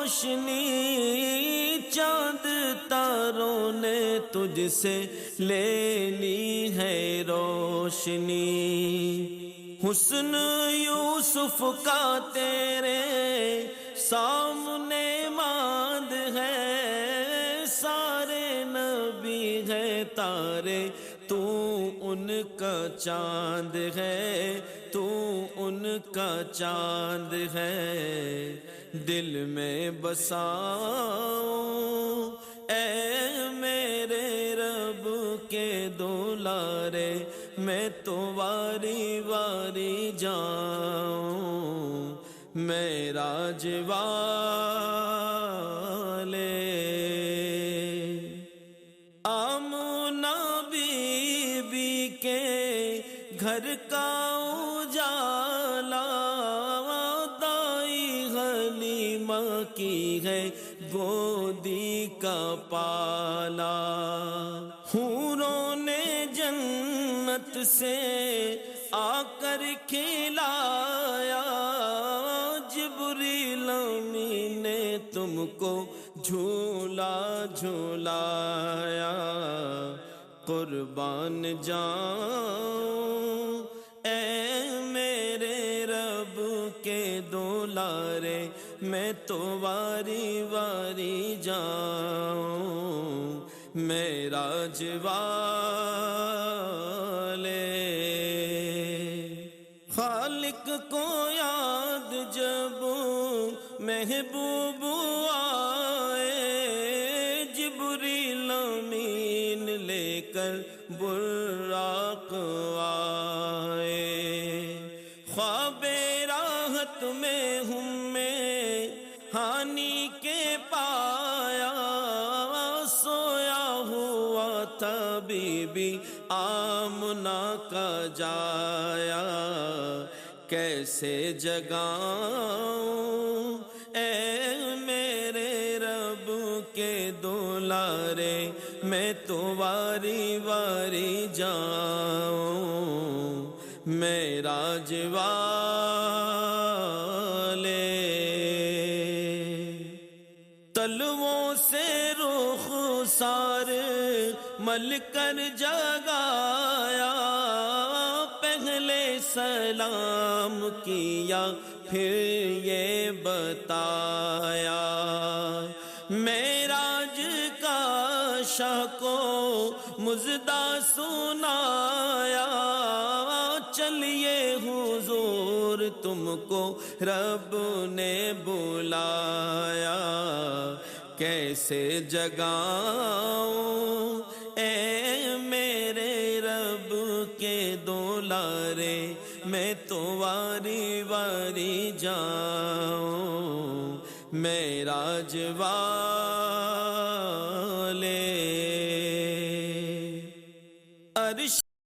روشنی چاند تاروں نے تجھ سے لے لی ہے روشنی، حسن یوسف کا تیرے سامنے ماند ہے، سارے نبی ہے تارے تو ان کا چاند ہے، تو ان کا چاند ہے، دل میں بساؤ اے میرے رب کے دولارے، میں تو واری واری جاؤں معراج والے۔ آمنہ بی بی کے گھر کا اجالا، دائی حلیمہ کی ہے گودی کا پالا، حوروں نے جنت سے آ کر کھلایا، جبریل امین نے تم کو جھولا جھولایا، قربان جاؤں اے میرے رب کے دولارے، میں تو واری واری جاؤں معراج والے۔ خالق کو یاد جب محبوب آئے، جبریل امین لے کر براق آئے، خواب راحت میں ہم میں ہانی کے پایا، سویا ہوا تھا بی بی آمنہ کا جایا، کیسے جگاؤں اے میرے رب کے دولارے، میں تو واری واری جاؤں معراج والے۔ تلووں سے رخسار مل کر جگایا، پہلے سلام کیا پھر یہ بتایا، معراج کا شاہ کو مژدہ سنایا، چلیے حضور تم کو رب نے بلایا، کیسے جگاؤں اے میرے رب کے دولارے، میں تو واری واری جاؤں معراج والے۔